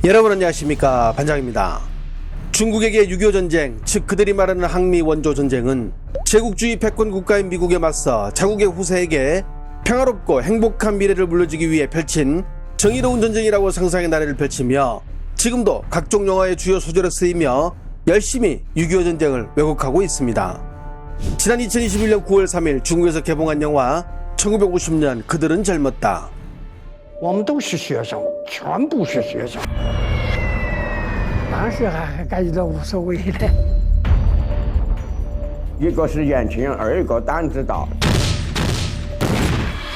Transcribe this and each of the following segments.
여러분 안녕하십니까, 반장입니다. 중국에게 6.25 전쟁, 즉 그들이 말하는 항미 원조 전쟁은 제국주의 패권 국가인 미국에 맞서 자국의 후세에게 평화롭고 행복한 미래를 물려주기 위해 펼친 정의로운 전쟁이라고 상상의 나래를 펼치며 지금도 각종 영화의 주요 소재로 쓰이며 열심히 6.25 전쟁을 왜곡하고 있습니다. 지난 2021년 9월 3일 중국에서 개봉한 영화 1950년 그들은 젊었다. 我们都是学生，全部是学生。当时还感觉到无所谓的。一个是年轻，二一个胆子大。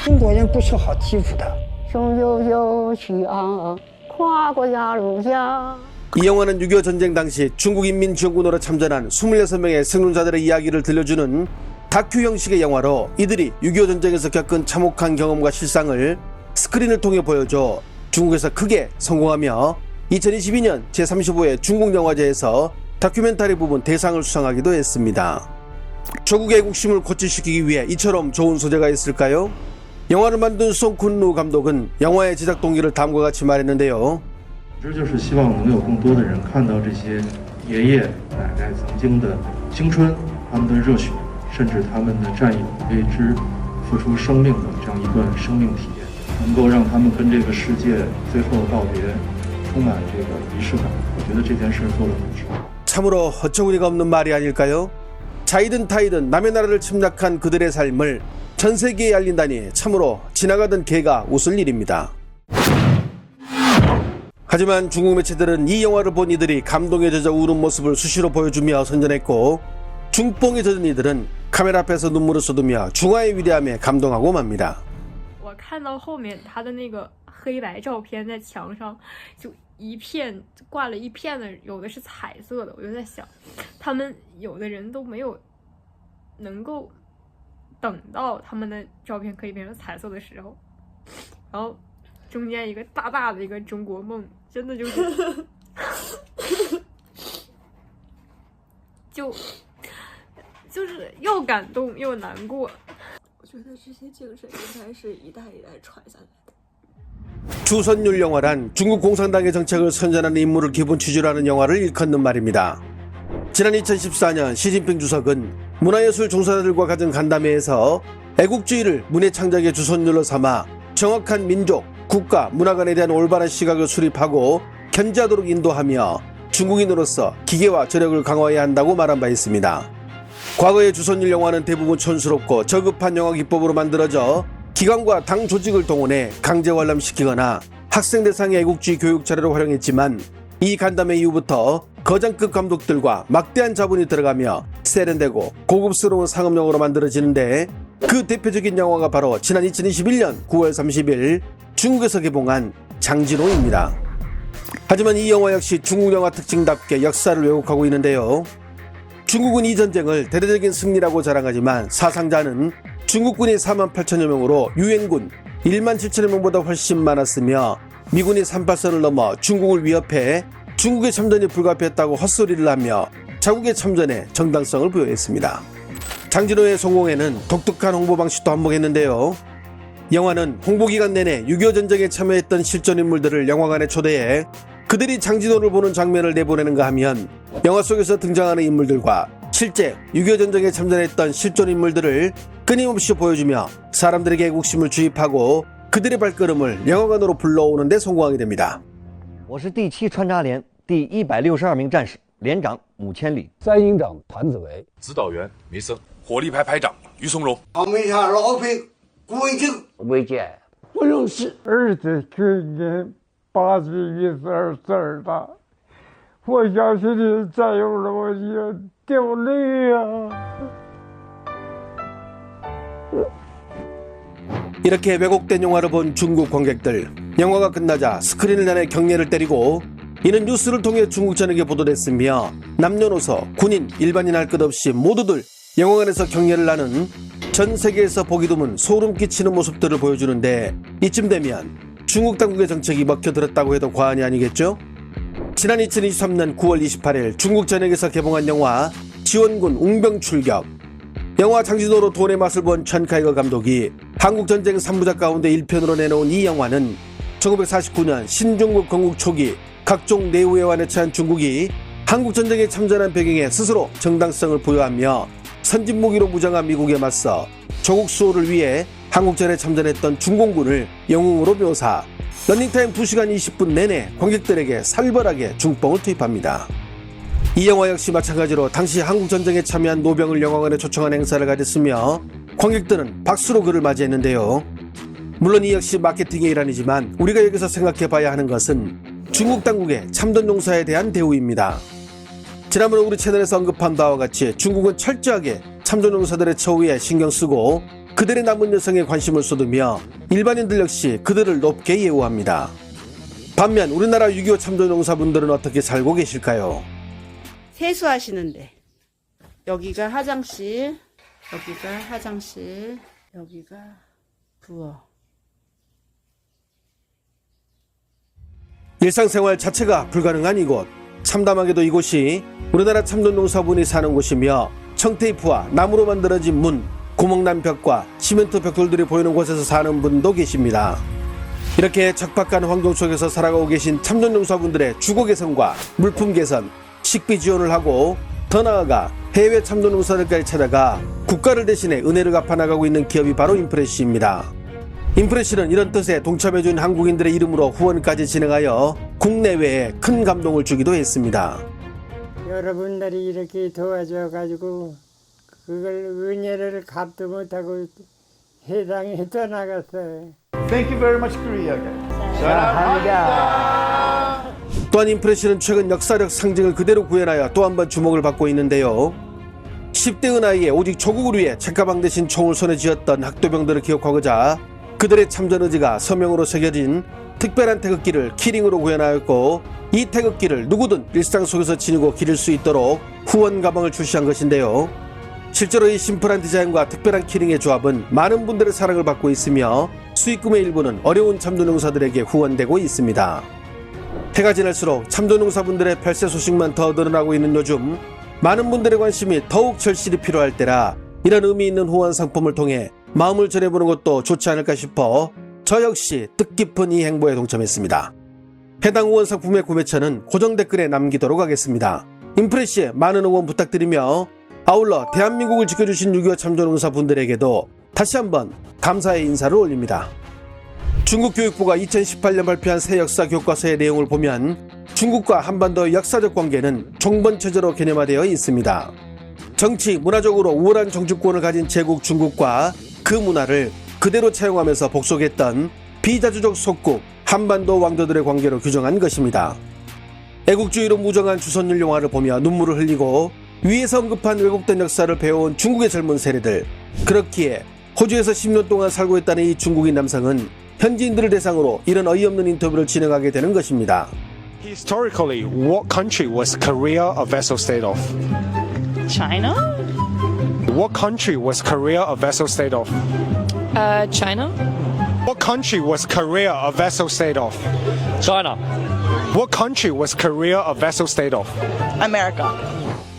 中国人不是好欺负的。雄赳赳气昂昂，跨过鸭绿江。 이 영화는 6.25 전쟁 당시 중국인민지원군으로 참전한 26명의 생존자들의 이야기를 들려주는 다큐 형식의 영화로 이들이 6.25 전쟁에서 겪은 참혹한 경험과 실상을 스크린을 통해 보여줘 중국에서 크게 성공하며 2022년 제35회 중국영화제에서 다큐멘터리 부분 대상을 수상하기도 했습니다. 조국의 애국심을 고취시키기 위해 이처럼 좋은 소재가 있을까요? 영화를 만든 송쿤루 감독은 영화의 제작 동기를 다음과 같이 말했는데요. 这就是希望能有更多的人看到这些爷爷奶奶曾经的青春，他们的热血，甚至他们的战友为之付出生命的这样一段生命体验，能够让他们跟这个世界最后道别充满这个仪式感。我觉得这件事做得很值。 참으로 어처구니가 없는 말이 아닐까요? 자이든 타이든 남의 나라를 침략한 그들의 삶을 전 세계에 알린다니 참으로 지나가던 개가 웃을 일입니다. 하지만 중국 매체들은 이 영화를 본 이들이 감동에 젖어 우는 모습을 수시로 보여주며 선전했고 중뽕에 젖은 이들은 카메라 앞에서 눈물을 쏟으며 중화의 위대함에 감동하고 맙니다. 我看到后面他的那个黑白照片在墙上就一片挂了一片的，有的是彩色的，我就在想，他们有的人都没有能够等到他们的照片可以变成彩色的时候，然后中间一个大大的一个中国梦，真的就是就是又感动又难过。 我觉得这些精神应该是一代一代传下来的。 주선율 영화란 중국 공산당의 정책을 선전하는 인물을 기본 취지로 하는 영화를 일컫는 말입니다. 지난 2014년 시진핑 주석은 문화예술 종사자들과 가진 간담회에서 애국주의를 문예 창작의 주선율로 삼아 정확한 민족, 국가, 문화관에 대한 올바른 시각을 수립하고 견지하도록 인도하며 중국인으로서 기계와 저력을 강화해야 한다고 말한 바 있습니다. 과거의 주선율 영화는 대부분 촌스럽고 저급한 영화 기법으로 만들어져 기관과 당 조직을 동원해 강제 관람시키거나 학생 대상의 애국주의 교육 자료로 활용했지만 이 간담회 이후부터 거장급 감독들과 막대한 자본이 들어가며 세련되고 고급스러운 상업용으로 만들어지는데 그 대표적인 영화가 바로 지난 2021년 9월 30일 중국에서 개봉한 장진호입니다. 하지만 이 영화 역시 중국 영화 특징답게 역사를 왜곡하고 있는데요. 중국은 이 전쟁을 대대적인 승리라고 자랑하지만 사상자는 중국군이 4만 8천여 명으로 유엔군 1만 7천여 명보다 훨씬 많았으며 미군이 38선을 넘어 중국을 위협해 중국의 참전이 불가피했다고 헛소리를 하며 자국의 참전에 정당성을 부여했습니다. 장진호의 성공에는 독특한 홍보 방식도 한몫했는데요. 영화는 홍보기간 내내 6.25 전쟁에 참여했던 실존 인물들을 영화관에 초대해 그들이 장진호를 보는 장면을 내보내는가 하면 영화 속에서 등장하는 인물들과 실제 6.25 전쟁에 참전했던 실존 인물들을 끊임없이 보여주며 사람들에게 애국심을 주입하고 그들의 발걸음을 영화관으로 불러오는 데 성공하게 됩니다. 我是第7穿插连第162名战士，连长母千里，三营长谭子维，指导员梅生，火力排排长于松荣，他们下老兵顾文清、魏健不认识。儿子去年8岁12大，我想起你再有了我也掉泪啊。 이렇게 왜곡된 영화를 본 중국 관객들, 영화가 끝나자 스크린을 향해 경례를 때리고 이는 뉴스를 통해 중국 전역에 보도됐으며 남녀노소, 군인, 일반인 할 것 없이 모두들 영화관에서 경례를 하는 전 세계에서 보기 드문 소름 끼치는 모습들을 보여주는데 이쯤 되면 중국 당국의 정책이 먹혀들었다고 해도 과언이 아니겠죠? 지난 2023년 9월 28일 중국 전역에서 개봉한 영화 지원군 웅병 출격. 영화 장진호로 돈의 맛을 본 천카이거 감독이 한국전쟁 3부작 가운데 1편으로 내놓은 이 영화는 1949년 신중국 건국 초기 각종 내후애환에 처한 중국이 한국전쟁에 참전한 배경에 스스로 정당성을 부여하며 선진무기로 무장한 미국에 맞서 조국 수호를 위해 한국전에 참전했던 중공군을 영웅으로 묘사, 러닝타임 2시간 20분 내내 관객들에게 살벌하게 중뽕을 투입합니다. 이 영화 역시 마찬가지로 당시 한국전쟁에 참여한 노병을 영화관에 초청한 행사를 가졌으며 관객들은 박수로 그를 맞이했는데요. 물론 이 역시 마케팅의 일환이지만 우리가 여기서 생각해봐야 하는 것은 중국 당국의 참전용사에 대한 대우입니다. 지난번 우리 채널에서 언급한 바와 같이 중국은 철저하게 참전용사들의 처우에 신경 쓰고 그들의 남은 여성에 관심을 쏟으며 일반인들 역시 그들을 높게 예우합니다. 반면 우리나라 6.25 참전용사분들은 어떻게 살고 계실까요? 세수하시는데 여기가 화장실, 여기가 부엌. 일상생활 자체가 불가능한 이곳, 참담하게도 이곳이 우리나라 참전용사분이 사는 곳이며 청테이프와 나무로 만들어진 문, 구멍난 벽과 시멘트 벽돌들이 보이는 곳에서 사는 분도 계십니다. 이렇게 척박한 환경 속에서 살아가고 계신 참전용사분들의 주거 개선과 물품 개선, 식비 지원을 하고 더 나아가 해외 참전용사들까지 찾아가 국가를 대신해 은혜를 갚아나가고 있는 기업이 바로 인프레시입니다. 인프레시는 이런 뜻에 동참해준 한국인들의 이름으로 후원까지 진행하여 국내외에 큰 감동을 주기도 했습니다. 여러분들이 이렇게 도와줘가지고 그걸 은혜를 갚도 못하고 해당에 떠나갔어요. Thank you very much, Korea. 감사합니다. 또한 인프레시는 최근 역사적 상징을 그대로 구현하여 또 한 번 주목을 받고 있는데요. 10대의 나이에 오직 조국을 위해 책가방 대신 총을 손에 쥐었던 학도병들을 기억하고자 그들의 참전 의지가 서명으로 새겨진 특별한 태극기를 키링으로 구현하였고, 이 태극기를 누구든 일상 속에서 지니고 기를 수 있도록 후원 가방을 출시한 것인데요. 실제로 이 심플한 디자인과 특별한 키링의 조합은 많은 분들의 사랑을 받고 있으며 수익금의 일부는 어려운 참전용사들에게 후원되고 있습니다. 해가 지날수록 참전용사분들의 별세 소식만 더 늘어나고 있는 요즘, 많은 분들의 관심이 더욱 절실히 필요할 때라 이런 의미 있는 후원 상품을 통해 마음을 전해보는 것도 좋지 않을까 싶어 저 역시 뜻깊은 이 행보에 동참했습니다. 해당 후원 상품의 구매처는 고정 댓글에 남기도록 하겠습니다. 인프레시에 많은 응원 부탁드리며 아울러 대한민국을 지켜주신 6.25 참전용사분들에게도 다시 한번 감사의 인사를 올립니다. 중국 교육부가 2018년 발표한 새 역사 교과서의 내용을 보면 중국과 한반도의 역사적 관계는 종번체제로 개념화되어 있습니다. 정치, 문화적으로 우월한 정주권을 가진 제국 중국과 그 문화를 그대로 차용하면서 복속했던 비자주적 속국 한반도 왕조들의 관계로 규정한 것입니다. 애국주의로 무정한 주선율 영화를 보며 눈물을 흘리고 위에서 언급한 왜곡된 역사를 배워온 중국의 젊은 세대들, 그렇기에 호주에서 10년 동안 살고 있다는 이 중국인 남성은 현지인들을 대상으로 이런 어이없는 인터뷰를 진행하게 되는 것입니다. Historically, what country was Korea a vassal state of? China? What country was Korea a vassal state of? China? What country was Korea a vassal state of? China. What country was Korea a vassal state of? America.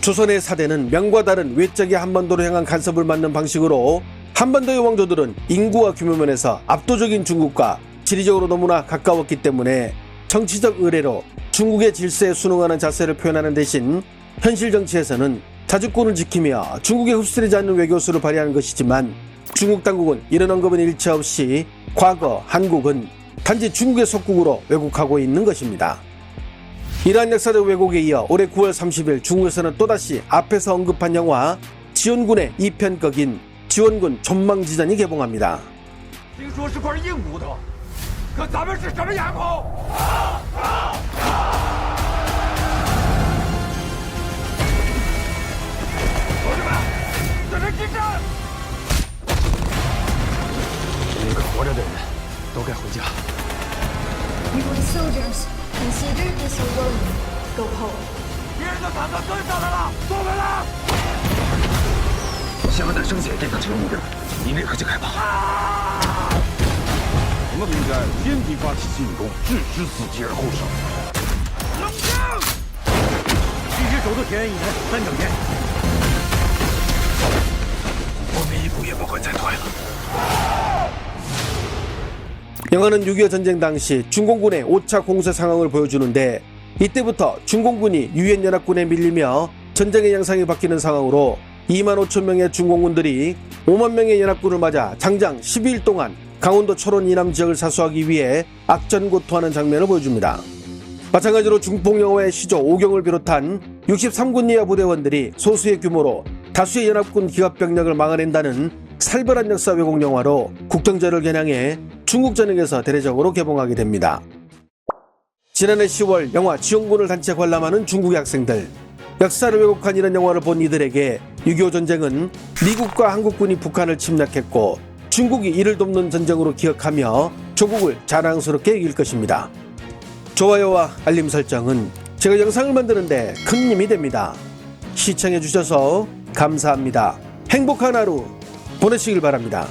조선의 사대는 명과 다른 외적의 한반도로 향한 간섭을 막는 방식으로 한반도의 왕조들은 인구와 규모면에서 압도적인 중국과 지리적으로 너무나 가까웠기 때문에 정치적 의례로 중국의 질서에 순응하는 자세를 표현하는 대신 현실 정치에서는 자주권을 지키며 중국에 흡수되지 않는 외교수를 발휘하는 것이지만 중국 당국은 이런 언급은 일체 없이 과거 한국은 단지 중국의 속국으로 왜곡하고 있는 것입니다. 이러한 역사적 왜곡에 이어 올해 9월 30일 중국에서는 또다시 앞에서 언급한 영화 지원군의 2편극인 지원군 전망지전이 개봉합니다. soldiers, consider this a warning. Go home. 想要在生前变成这个目标，你立刻就害怕。我们应该先敌发起进攻，置之死地而后生。冷静！必须守住田园1年3整天。我们一步也不会再退了。 영화는 6.25 전쟁 당시 중공군의 5차 공세 상황을 보여주는데 이때부터 중공군이 유엔연합군에 밀리며 전쟁의 양상이 바뀌는 상황으로 2만 5천 명의 중공군들이 5만 명의 연합군을 맞아 장장 12일 동안 강원도 철원 이남 지역을 사수하기 위해 악전고투하는 장면을 보여줍니다. 마찬가지로 중폭 영화의 시조 오경을 비롯한 63군 이하 부대원들이 소수의 규모로 다수의 연합군 기갑병력을 막아낸다는 살벌한 역사 왜곡 영화로 국경전을 겨냥해 중국 전역에서 대대적으로 개봉하게 됩니다. 지난해 10월 영화 지원군을 단체 관람하는 중국의 학생들. 역사를 왜곡한 이런 영화를 본 이들에게 6.25 전쟁은 미국과 한국군이 북한을 침략했고 중국이 이를 돕는 전쟁으로 기억하며 조국을 자랑스럽게 이길 것입니다. 좋아요와 알림 설정은 제가 영상을 만드는데 큰 힘이 됩니다. 시청해주셔서 감사합니다. 행복한 하루 보내시길 바랍니다.